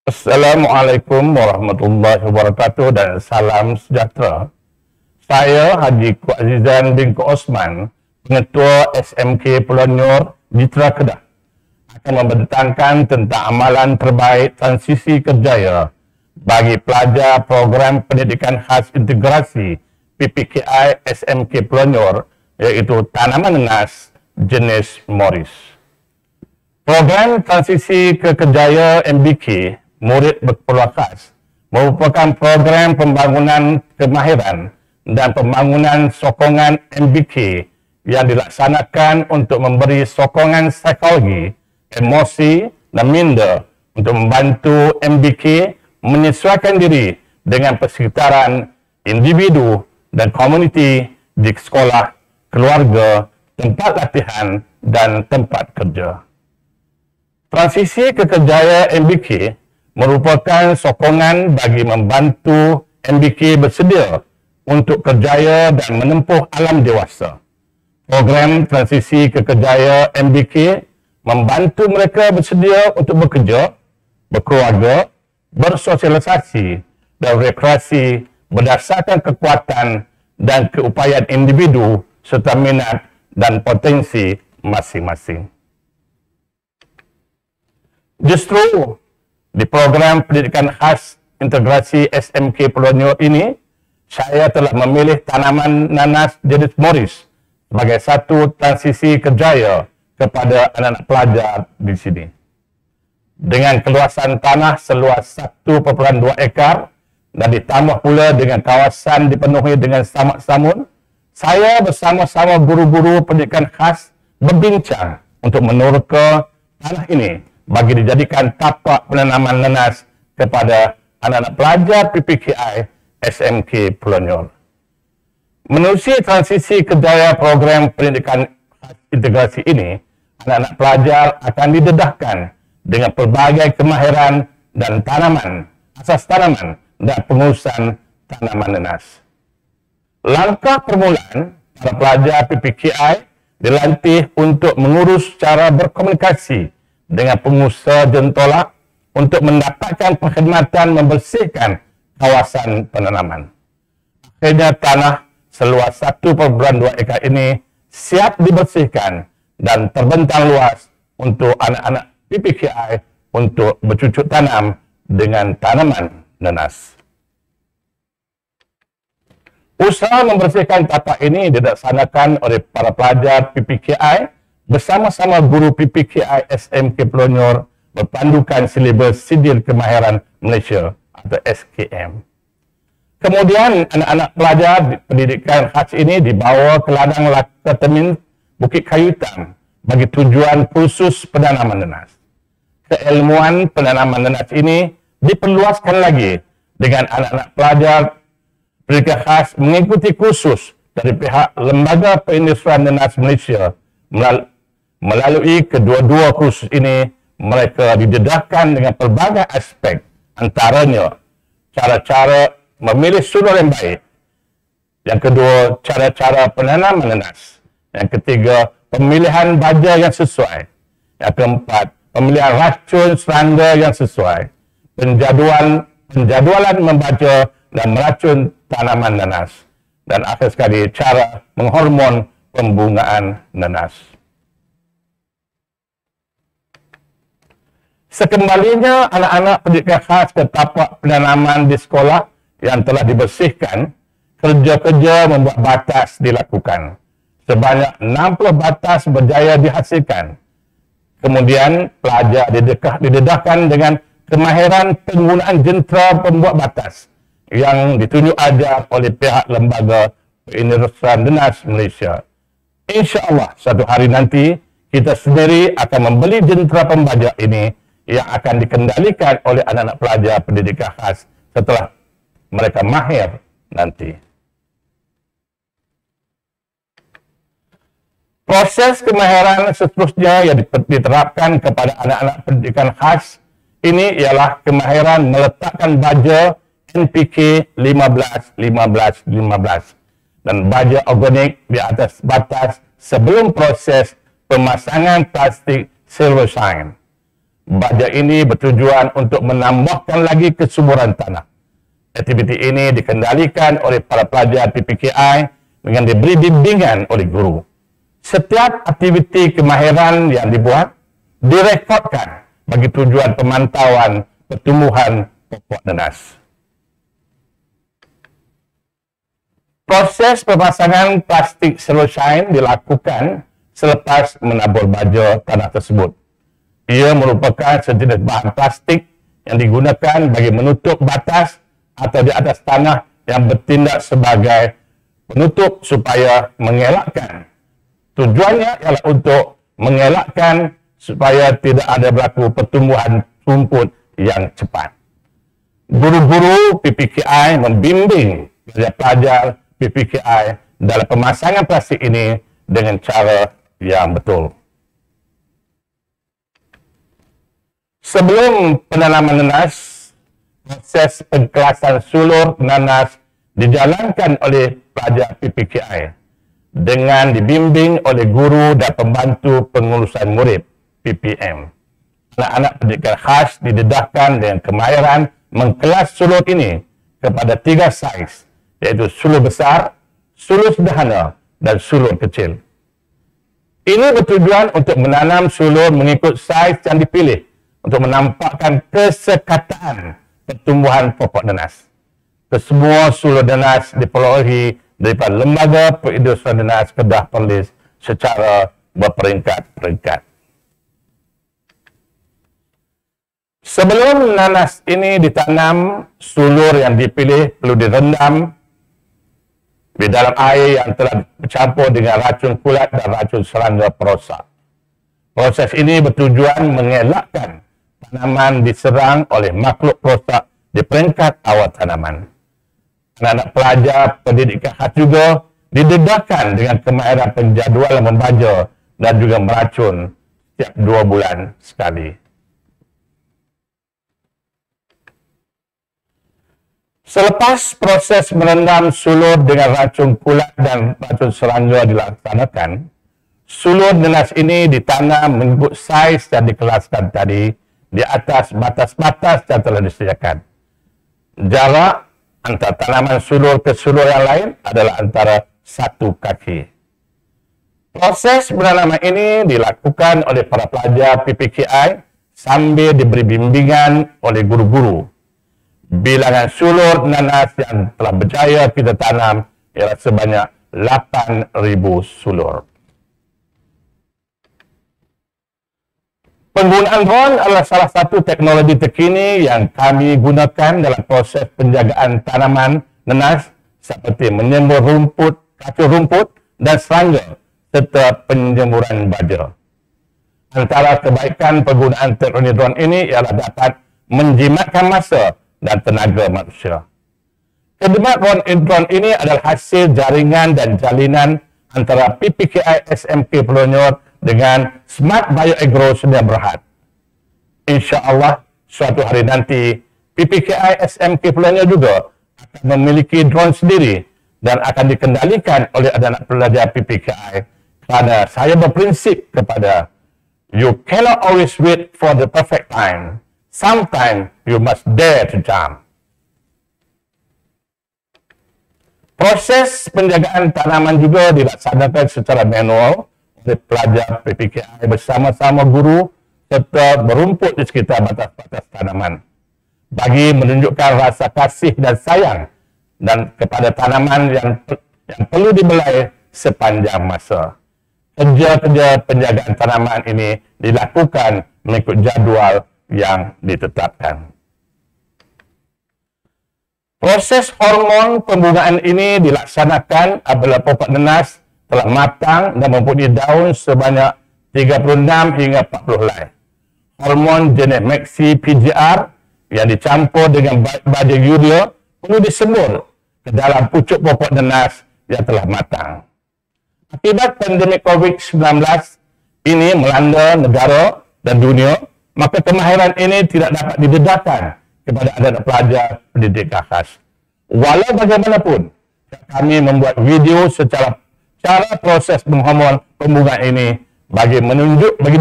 Assalamualaikum warahmatullahi wabarakatuh dan salam sejahtera. Saya Haji Ku Azizan bin Ku Osman, Pengetua SMK Pulau Nyor, Jitra Kedah, akan membentangkan tentang amalan terbaik transisi kerjaya bagi pelajar program pendidikan khas integrasi PPKI SMK Pulau Nyor, iaitu tanaman nenas jenis Morris. Program transisi ke kerjaya MBK Murid Berkeperluan Khas merupakan program pembangunan kemahiran dan pembangunan sokongan MBK yang dilaksanakan untuk memberi sokongan psikologi, emosi dan minda untuk membantu MBK menyesuaikan diri dengan persekitaran individu dan komuniti di sekolah, keluarga, tempat latihan dan tempat kerja. Transisi ke kerjaya MBK merupakan sokongan bagi membantu MBK bersedia untuk kerjaya dan menempuh alam dewasa. Program transisi ke kerjaya MBK membantu mereka bersedia untuk bekerja, berkeluarga, bersosialisasi dan rekreasi berdasarkan kekuatan dan keupayaan individu serta minat dan potensi masing-masing. Justru di program pendidikan khas integrasi SMK Pulau Nyor ini, saya telah memilih tanaman nanas jenis Morris sebagai satu transisi kerjaya kepada anak-anak pelajar di sini. Dengan keluasan tanah seluas 1.2 ekar dan ditambah pula dengan kawasan dipenuhi dengan samak samun, saya bersama-sama guru-guru pendidikan khas berbincang untuk menerka tanah ini bagi dijadikan tapak penanaman nanas kepada anak-anak pelajar PPKI SMK Pulau Nyor. Menerusi transisi kerjaya program pendidikan integrasi ini, anak-anak pelajar akan didedahkan dengan pelbagai kemahiran dan tanaman, asas tanaman dan pengurusan tanaman nanas. Langkah permulaan, para pelajar PPKI dilatih untuk mengurus cara berkomunikasi dengan pengusaha jentolak untuk mendapatkan perkhidmatan membersihkan kawasan penanaman. Akhirnya tanah seluas 1.2 ekar ini siap dibersihkan dan terbentang luas untuk anak-anak PPKI untuk bercucuk tanam dengan tanaman nanas. Usaha membersihkan tapak ini dilaksanakan oleh para pelajar PPKI bersama-sama guru PPKI SMK Pulau Nyor berpandukan silibus Sidil Kemahiran Malaysia atau SKM. Kemudian anak-anak pelajar pendidikan khas ini dibawa ke ladang Lakatemin Bukit Kayu Hitam bagi tujuan kursus penanaman nanas. Keilmuan penanaman nanas ini diperluaskan lagi dengan anak-anak pelajar pendidikan khas mengikuti kursus dari pihak Lembaga Perindustrian Nanas Malaysia. Melalui kedua-dua kursus ini, mereka didedahkan dengan pelbagai aspek, antaranya cara-cara memilih sudut yang baik. Yang kedua, cara-cara penanaman nanas. Yang ketiga, pemilihan baja yang sesuai. Yang keempat, pemilihan racun serangga yang sesuai. Penjadualan membaca dan meracun tanaman nanas. Dan akhir sekali, cara menghormon pembungaan nanas. Sekembalinya anak-anak pendidikan khas ke tapak penanaman di sekolah yang telah dibersihkan, kerja-kerja membuat batas dilakukan. Sebanyak 60 batas berjaya dihasilkan. Kemudian pelajar didedahkan dengan kemahiran penggunaan jentera pembuat batas yang ditunjuk ajar oleh pihak Lembaga Perindustrian Nanas Malaysia. InsyaAllah satu hari nanti kita sendiri akan membeli jentera pembajak ini yang akan dikendalikan oleh anak-anak pelajar pendidikan khas setelah mereka mahir nanti. Proses kemahiran seterusnya yang diterapkan kepada anak-anak pendidikan khas ini ialah kemahiran meletakkan baja NPK 15-15-15 dan baja organik di atas batas sebelum proses pemasangan plastik silver shine. Bajet ini bertujuan untuk menambahkan lagi kesuburan tanah. Aktiviti ini dikendalikan oleh para pelajar PPKI dengan diberi bimbingan oleh guru. Setiap aktiviti kemahiran yang dibuat direkodkan bagi tujuan pemantauan pertumbuhan pokok nanas. Proses pemasangan plastik selloshine dilakukan selepas menabur baja tanah tersebut. Ia merupakan sejenis bahan plastik yang digunakan bagi menutup batas atau di atas tanah yang bertindak sebagai penutup supaya mengelakkan. Tujuannya ialah untuk mengelakkan supaya tidak ada berlaku pertumbuhan rumput yang cepat. Guru-guru PPKI membimbing pelajar-pelajar PPKI dalam pemasangan plastik ini dengan cara yang betul. Sebelum penanaman nanas, proses pengkelasan sulur nanas dijalankan oleh pelajar PPKI dengan dibimbing oleh guru dan pembantu pengurusan murid PPM. Anak-anak pendidikan khas didedahkan dengan kemahiran mengkelas sulur ini kepada 3 saiz, iaitu sulur besar, sulur sederhana, dan sulur kecil. Ini bertujuan untuk menanam sulur mengikut saiz yang dipilih untuk menampakkan kesekataan pertumbuhan pokok nanas. Kesemua sulur nanas diperolehi daripada Lembaga Perindustrian Nanas Kedah Perlis secara berperingkat-peringkat. Sebelum nanas ini ditanam, sulur yang dipilih perlu direndam di dalam air yang telah bercampur dengan racun kulat dan racun serangga perosak. Proses ini bertujuan mengelakkan tanaman diserang oleh makhluk perosak di peringkat awal tanaman. Anak-anak pelajar pendidikan khas juga didedahkan dengan kemahiran penjadualan membaja dan juga meracun setiap 2 bulan sekali. Selepas proses merendam sulur dengan racun kulat dan racun serangga dilaksanakan, sulur nanas ini ditanam mengikut saiz yang dikelaskan tadi di atas batas-batas yang telah disediakan. Jarak antara tanaman sulur ke sulur yang lain adalah antara 1 kaki. Proses penanaman ini dilakukan oleh para pelajar PPKI sambil diberi bimbingan oleh guru-guru. Bilangan sulur nanas yang telah berjaya kita tanam ialah sebanyak 8,000 sulur. Penggunaan drone adalah salah satu teknologi terkini yang kami gunakan dalam proses penjagaan tanaman nanas seperti menyembur rumput, kacau rumput dan serangga serta penjemuran baja. Antara kebaikan penggunaan teknologi drone ini ialah dapat menjimatkan masa dan tenaga manusia. Khidmat drone ini adalah hasil jaringan dan jalinan antara PPKI SMK Pulau Nyor dengan Smart Bioagro Sedia Berhad. InsyaAllah suatu hari nanti PPKI SMK Pulau Nyor juga akan memiliki drone sendiri dan akan dikendalikan oleh anak-anak pelajar PPKI, kerana saya berprinsip kepada you cannot always wait for the perfect time. Sometimes you must dare to jump. Proses penjagaan tanaman juga dilaksanakan secara manual oleh pelajar PPKI bersama-sama guru serta berumput di sekitar batas-batas tanaman bagi menunjukkan rasa kasih dan sayang dan kepada tanaman yang perlu dibelai sepanjang masa. Kerja-kerja penjagaan tanaman ini dilakukan mengikut jadual yang ditetapkan. Proses hormon pembungaan ini dilaksanakan apabila pokok nanas telah matang dan mempunyai daun sebanyak 36 hingga 40 helai. Hormon jenis Maxi PGR yang dicampur dengan baja urea perlu disembur ke dalam pucuk pokok nanas yang telah matang. Akibat pandemik COVID-19 ini melanda negara dan dunia, maka kemahiran ini tidak dapat didedahkan kepada anak-anak pelajar pendidikan khas. Walau bagaimanapun, kami membuat video secara cara proses penghormon pembungaan ini bagi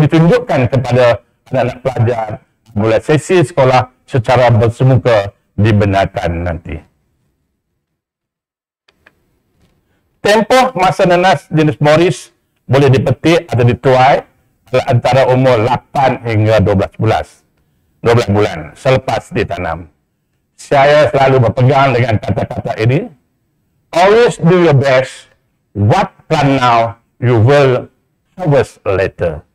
ditunjukkan kepada anak-anak pelajar mulai sesi sekolah secara bersemuka dibenarkan nanti. Tempoh masa nenas jenis Morris boleh dipetik atau dituai antara umur 8 hingga 12 bulan selepas ditanam. Saya selalu berpegang dengan kata-kata ini. Always do your best. What plant now, you will harvest later.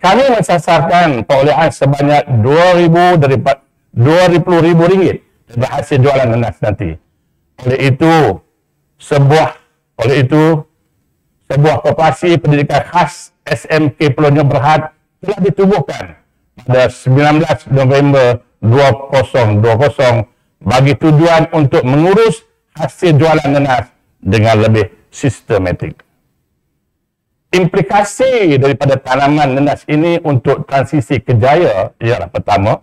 Kami mensasarkan perolehan sebanyak RM2,000 daripada RM20,000 dari hasil jualan nenas nanti. Oleh itu, sebuah koperasi pendidikan khas SMK Pulau Nyor Berhad telah ditubuhkan pada 19 November 2020 bagi tujuan untuk mengurus hasil jualan nenas dengan lebih sistematik. Implikasi daripada tanaman nenas ini untuk transisi kejaya ialah pertama,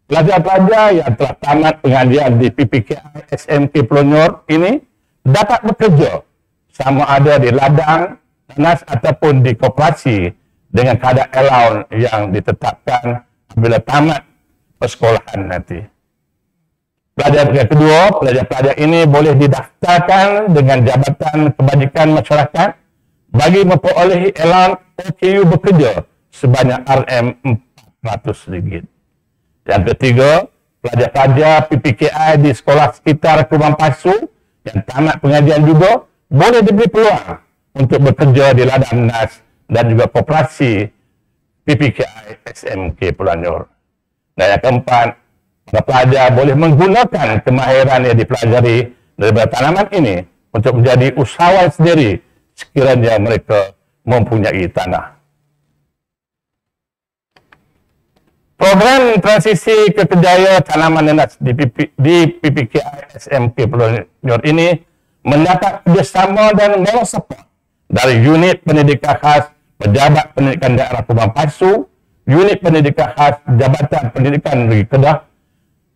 pelajar-pelajar yang telah tamat pengajian di PPKI SMK Pulau Nyor ini dapat bekerja sama ada di ladang nenas ataupun di koperasi dengan kadar allowance yang ditetapkan bila tamat persekolahan nanti. Pelajar kedua, pelajar-pelajar ini boleh didaftarkan dengan Jabatan Kebajikan Masyarakat bagi memperolehi allowance OKU bekerja sebanyak RM400. Yang ketiga, pelajar-pelajar PPKI di sekolah sekitar Kubang Pasu yang tamat pengajian juga boleh diberi peluang untuk bekerja di ladang nenas dan juga koperasi PPKI SMK Pulau Nyor. Dan yang keempat, para pelajar boleh menggunakan kemahiran yang dipelajari daripada tanaman ini untuk menjadi usahawan sendiri sekiranya mereka mempunyai tanah. Program transisi ke kejaya tanaman nenas di PPKI SMK Pulau Nyor ini mendapat kerjasama dan moral support dari unit pendidikan khas Pejabat Pendidikan Daerah Kubang Pasu, unit pendidikan khas Jabatan Pendidikan Negeri Kedah,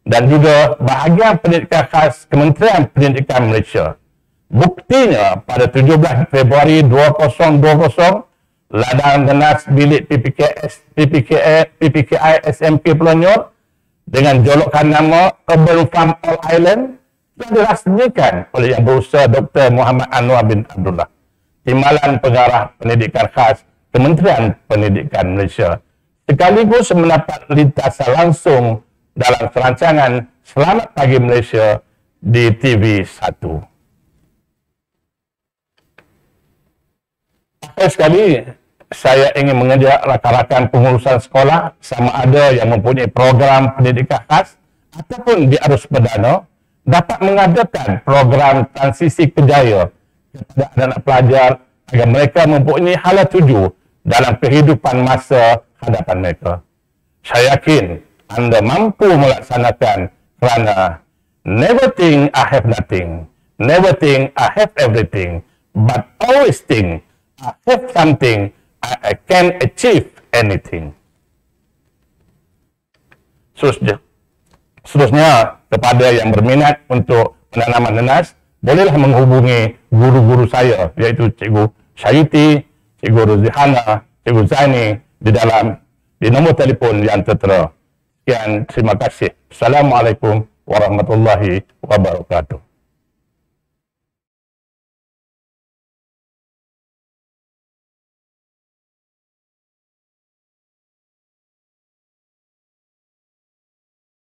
dan juga bahagian pendidikan khas Kementerian Pendidikan Malaysia. Buktinya, pada 17 Februari 2020, ladang nenas bilik PPKI SMK Pulau Nyor dengan jolokan nama Urban Farm All Island telah dirasmikan oleh Yang Berusaha Dr. Muhammad Anwar bin Abdullah, Timbalan Pengarah Pendidikan Khas Kementerian Pendidikan Malaysia, sekaligus mendapat lintasan langsung dalam perancangan Selamat Pagi Malaysia di TV1. Akhir sekali, saya ingin mengajak rakan-rakan pengurusan sekolah sama ada yang mempunyai program pendidikan khas ataupun di arus perdana dapat mengadakan program transisi kejaya kepada anak-anak pelajar agar mereka mempunyai hala tuju dalam kehidupan masa hadapan mereka. Saya yakin anda mampu melaksanakan kerana never think I have nothing, never think I have everything, but always think I have something, I can achieve anything. Seterusnya, kepada yang berminat untuk penanaman nenas, bolehlah menghubungi guru-guru saya, iaitu Cikgu Syariti, Cikgu Ruzihana, Cikgu Zaini di nombor telefon yang tertera. Sekian, terima kasih. Assalamualaikum warahmatullahi wabarakatuh.